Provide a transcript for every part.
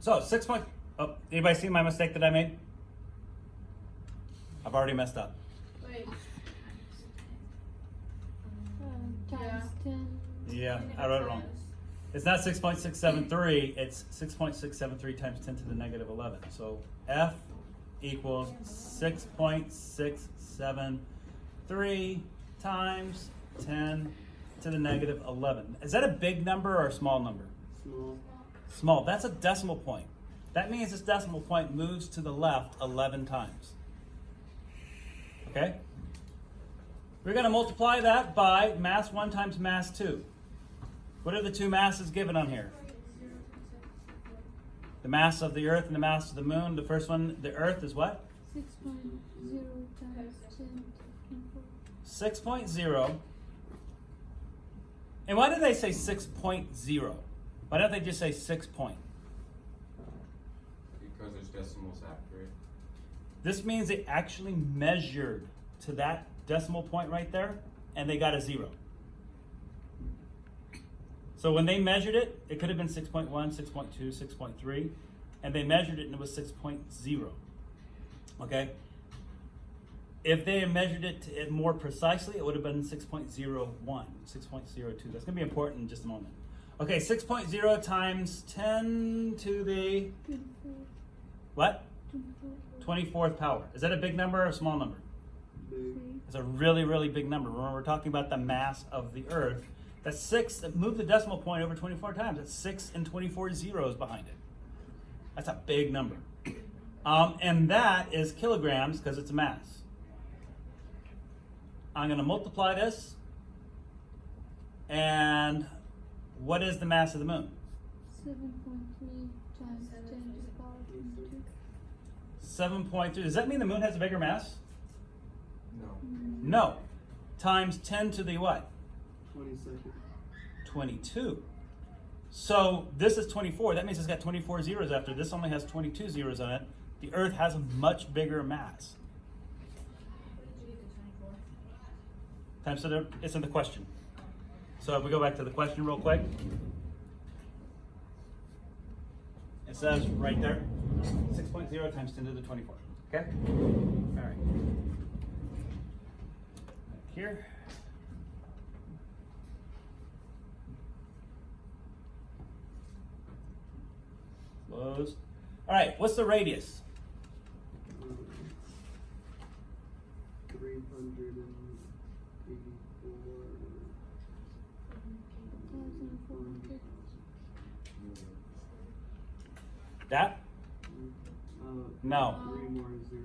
So 6 point, oh, anybody see my mistake that I made? I've already messed up. Wait. Times 10. Yeah, I wrote it wrong. It's not 6.673, it's 6.673 times 10 to the negative 11. So F equals 6.673 times 10 to the negative 11. Is that a big number or a small number? Small. Small. That's a decimal point. That means this decimal point moves to the left 11 times. Okay? We're going to multiply that by mass 1 times mass 2. What are the two masses given on here? The mass of the Earth and the mass of the Moon. The first one, the Earth, is what? 6.0 times 10 to 24. 6.0. And why did they say 6.0? Why don't they just say 6 point? Because it's decimals accurate. This means they actually measured to that decimal point right there, and they got a 0. So when they measured it, it could have been 6.1, 6.2, 6.3, and they measured it and it was 6.0. Okay? If they had measured it more precisely, it would have been 6.01, 6.02. That's going to be important in just a moment. Okay, 6.0 times 10 to the 24. what? 24. 24th power. Is that a big number or a small number? Big. It's a really, really big number. Remember, we're talking about the mass of the Earth. That's 6. Move the decimal point over 24 times. That's 6 and 24 zeros behind it. That's a big number. And that is kilograms because it's a mass. I'm going to multiply this. And what is the mass of the Moon? 7.3 times 10 to the power 22. 7.3. Does that mean the Moon has a bigger mass? No. No. Times 10 to the what? 22nd. 22. So this is 24. That means it's got 24 zeros after. This only has 22 zeros on it. The Earth has a much bigger mass. What did you get to 24? Times to the, it's in the question. So if we go back to the question real quick. It says right there, 6.0 times 10 to the 24. Okay? All right. Back here. Close. All right, what's the radius? 384. 1,400. That? No. 3 more zeros.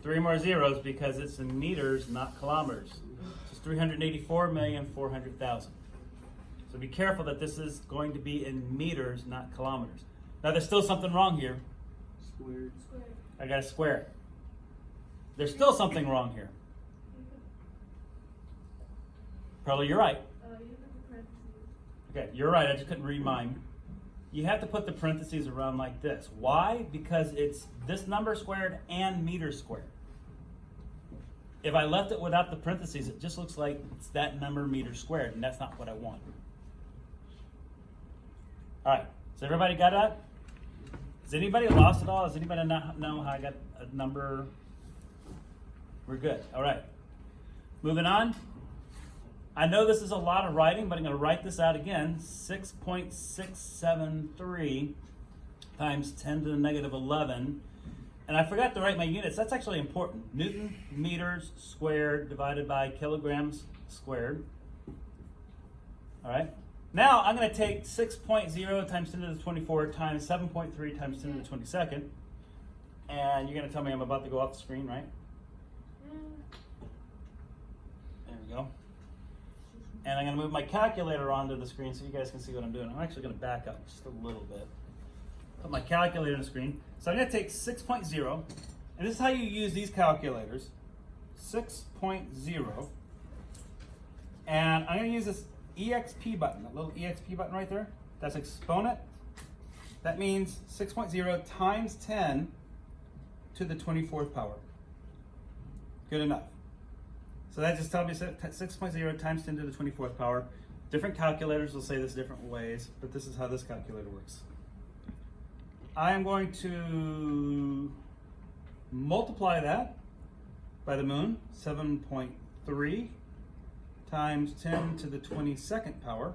3 more zeros because it's in meters, not kilometers. It's 384,400,000. So be careful that this is going to be in meters, not kilometers. Now there's still something wrong here. Squared. Squared. I gotta square it. There's still something wrong here. Pearl, you're right. You put the parentheses. Okay, you're right. I just couldn't read mine. You have to put the parentheses around like this. Why? Because it's this number squared and meters squared. If I left it without the parentheses, it just looks like it's that number meters squared, and that's not what I want. All right, so everybody got that? Is anybody lost at all? Does anybody not know how I got a number? We're good. All right. Moving on. I know this is a lot of writing, but I'm going to write this out again. 6.673 times 10 to the negative 11. And I forgot to write my units. That's actually important. Newton meters squared divided by kilograms squared. All right. Now I'm going to take 6.0 times 10 to the 24 times 7.3 times 10 to the 22nd. And you're going to tell me I'm about to go off the screen, right? There we go. And I'm going to move my calculator onto the screen so you guys can see what I'm doing. I'm actually going to back up just a little bit. Put my calculator on the screen. So I'm going to take 6.0, and this is how you use these calculators. 6.0. And I'm going to use this EXP button, that little EXP button right there. That's exponent. That means 6.0 times 10 to the 24th power. Good enough. So that just tells me 6.0 times 10 to the 24th power. Different calculators will say this different ways, but this is how this calculator works. I am going to multiply that by the moon, 7.3 times 10 to the 22nd power.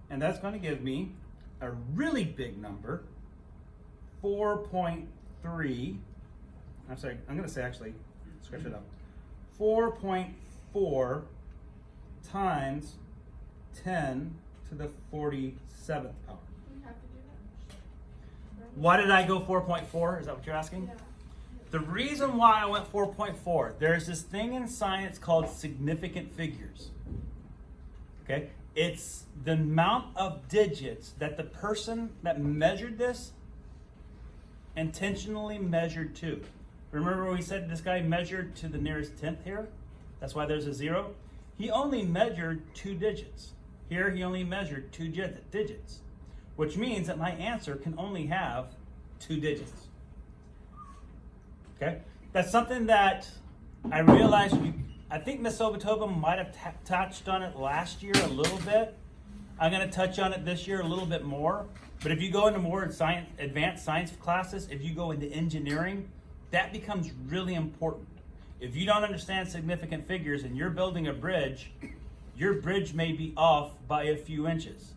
And that's going to give me a really big number, 4.3. I'm sorry, I'm going to say actually, scratch it up. 4.4 times 10 to the 47th power. We have to do that. Why did I go 4.4? Is that what you're asking? Yeah. The reason why I went 4.4, there's this thing in science called significant figures. Okay? It's the amount of digits that the person that measured this intentionally measured to. Remember we said this guy measured to the nearest tenth here? That's why there's a 0. He only measured 2 digits. Here he only measured 2 digits, which means that my answer can only have 2 digits. Okay? That's something that I realized, I think Miss Obitova might have touched on it last year a little bit. I'm going to touch on it this year a little bit more. But if you go into more advanced science classes, if you go into engineering, that becomes really important. If you don't understand significant figures and you're building a bridge, your bridge may be off by a few inches.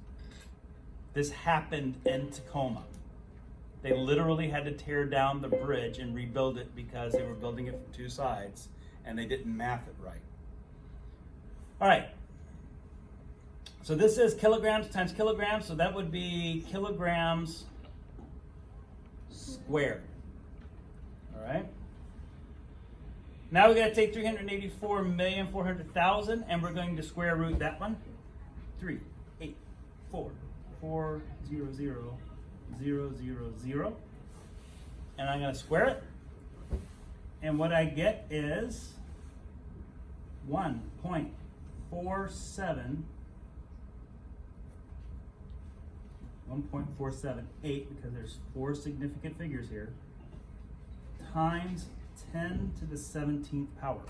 This happened in Tacoma. They literally had to tear down the bridge and rebuild it because they were building it from 2 sides and they didn't math it right. All right. So this is kilograms times kilograms, so that would be kilograms squared. All right. Now we got to take 384,400,000 and we're going to square root that one. 3, 8, 4, 4, 0, 0, 0, 0, 0. And I'm going to square it. And what I get is 1.478 because there's 4 significant figures here, times 10 to the 17th power.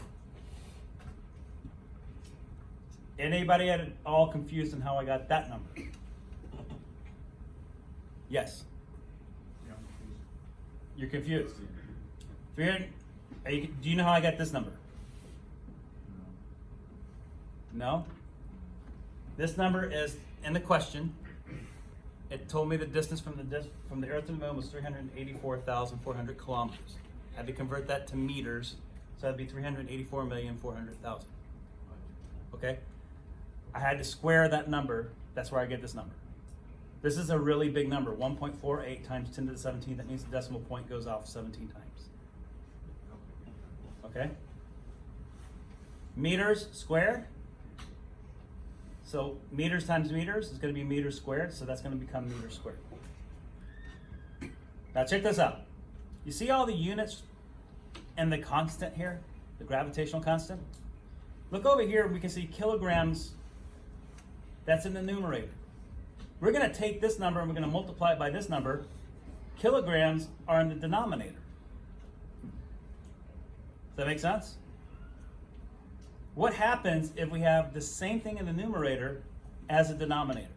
Anybody at all confused on how I got that number? Yes. You're confused. 300. Do you know how I got this number? No? This number is in the question. It told me the distance from the Earth to the Moon was 384,400 kilometers. I had to convert that to meters, so that'd be 384,400,000. Okay? I had to square that number. That's where I get this number. This is a really big number, 1.48 times 10 to the 17th. That means the decimal point goes off 17 times. Okay? Meters squared. So meters times meters is going to be meters squared, so that's going to become meters squared. Now check this out. You see all the units and the constant here, the gravitational constant? Look over here, we can see kilograms. That's in the numerator. We're going to take this number and we're going to multiply it by this number. Kilograms are in the denominator. Does that make sense? What happens if we have the same thing in the numerator as a denominator?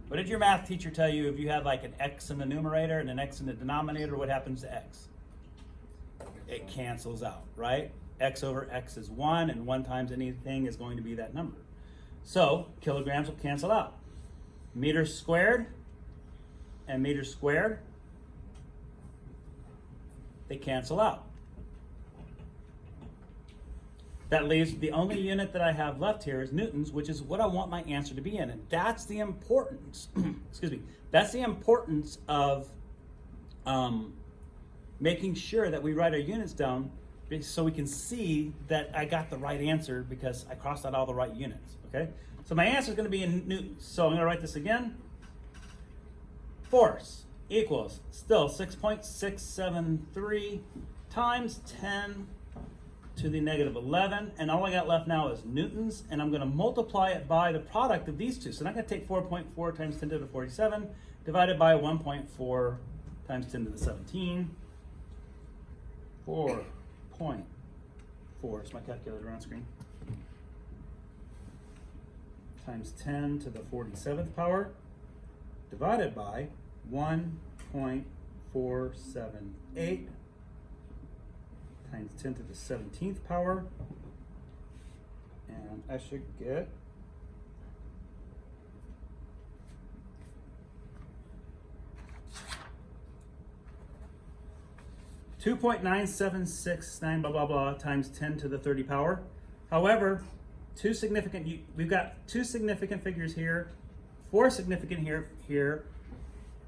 What did your math teacher tell you if you had like an x in the numerator and an x in the denominator? What happens to x? It cancels out, right? X over x is 1, and 1 times anything is going to be that number. So kilograms will cancel out. Meters squared and meters squared, they cancel out. That leaves the only unit that I have left here is newtons, which is what I want my answer to be in. And that's the importance, excuse me, that's the importance of making sure that we write our units down so we can see that I got the right answer because I crossed out all the right units, okay? So my answer is going to be in newtons. So I'm going to write this again. Force equals still 6.673 times 10 to the negative 11, and all I got left now is newtons, and I'm going to multiply it by the product of these two. So I'm going to take 4.4 times 10 to the 47 divided by 1.4 times 10 to the 17. 4.4 is my calculator on screen. Times 10 to the 47th power divided by 1.478 times 10 to the 17th power. And I should get 2.9769 blah blah blah times 10 to the 30 power. However, we've got two significant figures here, four significant here.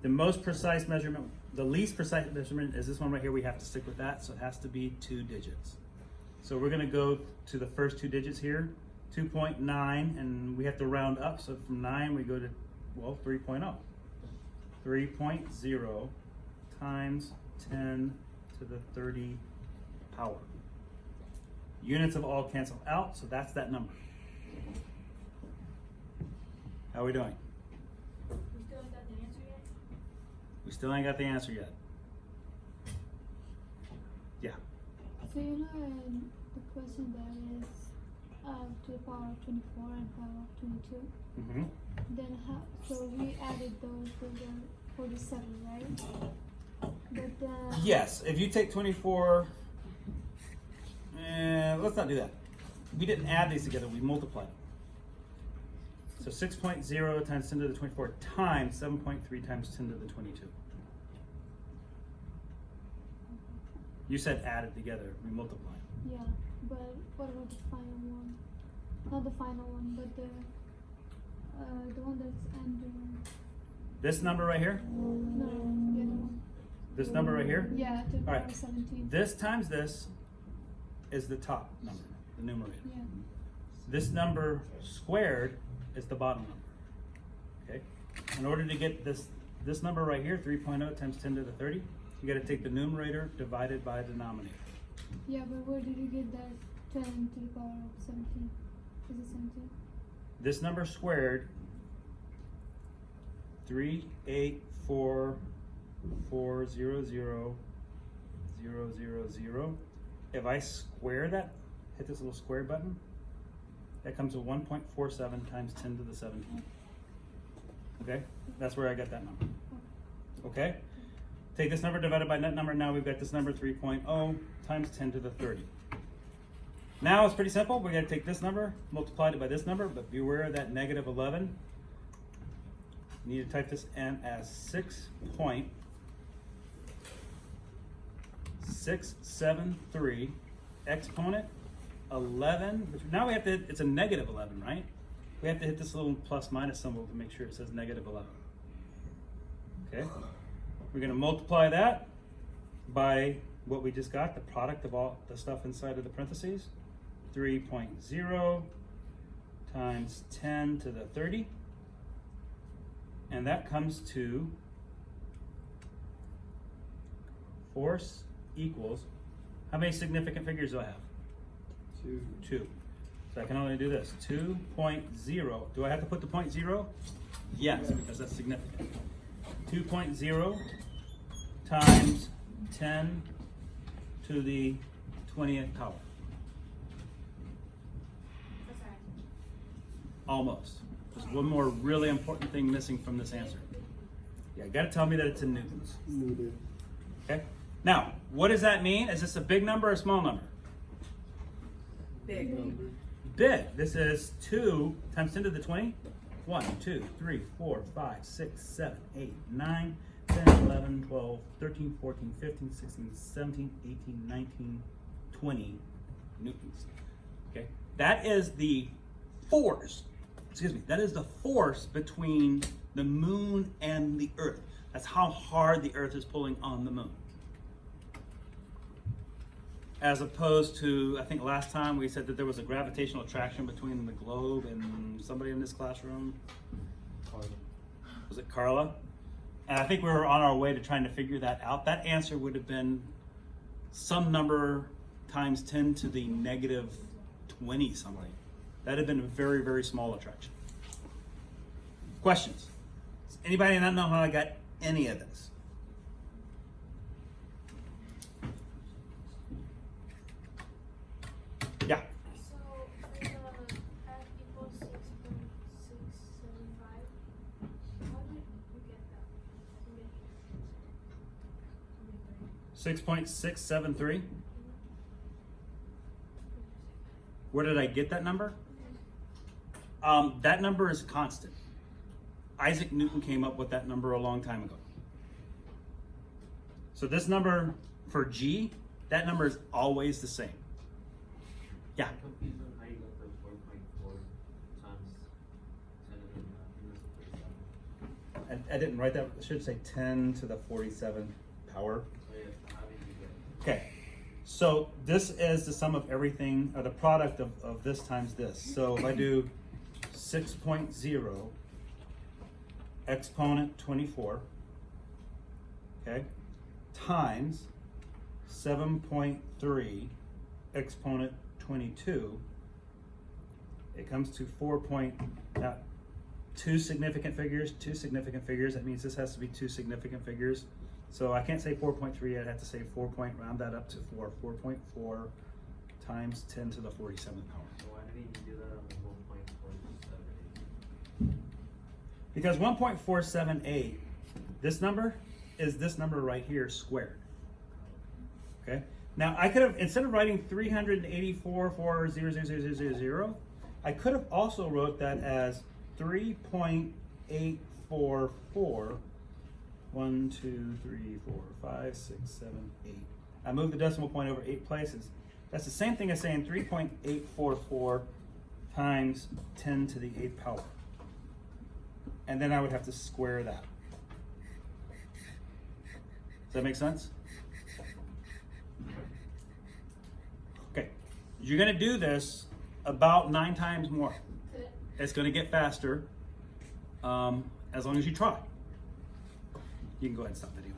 The most precise measurement, the least precise measurement is this one right here. We have to stick with that, so it has to be 2 digits. So we're gonna go to the first 2 digits here, 2.9, and we have to round up. So from 9 we go to, well, 3.0. 3.0 times 10 to the 30 power. Units of all cancel out, so that's that number. How are we doing? We still ain't got the answer yet? We still ain't got the answer yet. Yeah. So you know in the question there is to the power of 24 and power of 22. Mm-hmm. Then how? So we added those are 47, right? But then Yes, if you take 24, let's not do that. We didn't add these together, we multiplied. So 6.0 times 10 to the 24 times 7.3 times 10 to the 22. You said added together, we multiplied. yeah, but what about the final one? Not the final one, but the one that's under. This number right here, No, the other one. this number right here, Yeah, to the power Alright. of 17. this times this is the top number, the numerator. Yeah. This number squared is the bottom number. Okay? In order to get this number right here, 3.0 times 10 to the 30, you gotta take the numerator divided by the denominator. Yeah, but where did you get that 10 to the power of 17? Is it 17? This number squared, 384,400,000. If I square that, hit this little square button, that comes to 1.47 times 10 to the 17. Okay? That's where I got that number. Okay? Take this number divided by that number. Now we've got this number 3.0 times 10 to the 30. Now it's pretty simple. We're going to take this number, multiply it by this number, but beware of that negative 11. You need to type this in as 6.673 exponent 11. Which now we have to, it's a negative 11, right? We have to hit this little plus minus symbol to make sure it says negative 11. Okay? We're going to multiply that by what we just got, the product of all the stuff inside of the parentheses. 3.0 times 10 to the 30. And that comes to force equals, how many significant figures do I have? 2. 2. So I can only do this, 2.0. Do I have to put the 0.0? Yes, because that's significant. 2.0 times 10 to the 20th power. That's all right. Almost. There's one more really important thing missing from this answer. Yeah, you gotta tell me that it's in newtons. Needed. Okay? Now, what does that mean? Is this a big number or a small number? Big. Number. Big. This is 2 times 10 to the 20. 1, 2, 3, 4, 5, 6, 7, 8, 9, 10, 11, 12, 13, 14, 15, 16, 17, 18, 19, 20 newtons. Okay? That is the force. That is the force between the moon and the earth. That's how hard the earth is pulling on the moon. As opposed to, I think last time we said that there was a gravitational attraction between the globe and somebody in this classroom. Was it Carla? And I think we were on our way to trying to figure that out. That answer would have been some number times 10 to the negative 20 something. That had been a very, very small attraction. Questions? Does anybody not know how I got any of this? Yeah. So for the F equals 6.675, how did you get that? You get 6.673. Where did I get that number? That number is constant. Isaac Newton came up with that number a long time ago. So this number for G, that number is always the same. Yeah. I'm confused on how you got the 4.4 times 10 to the 47. I didn't write that. It should say 10 to the 47 power. So yeah, how did you get it? Okay. So this is the sum of everything, or the product of this times this. So if I do 6.0 exponent 24, okay, times 7.3 exponent 22, it comes to 4 now, two significant figures, that means this has to be two significant figures. So I can't say 4.3, I'd have to say round that up to 4. 4.4 times 10 to the 47th power. So why didn't you do that on the 1.478? Because 1.478, this number is this number right here squared. Okay? Now I could have, instead of writing 384,400,000, I could have also wrote that as 3.844. 1, 2, 3, 4, 5, 6, 7, 8. I moved the decimal point over 8 places. That's the same thing as saying 3.844 times 10 to the 8th power. And then I would have to square that. Does that make sense? Okay. You're going to do this about 9 times more. It's going to get faster as long as you try. You can go ahead and stop the video.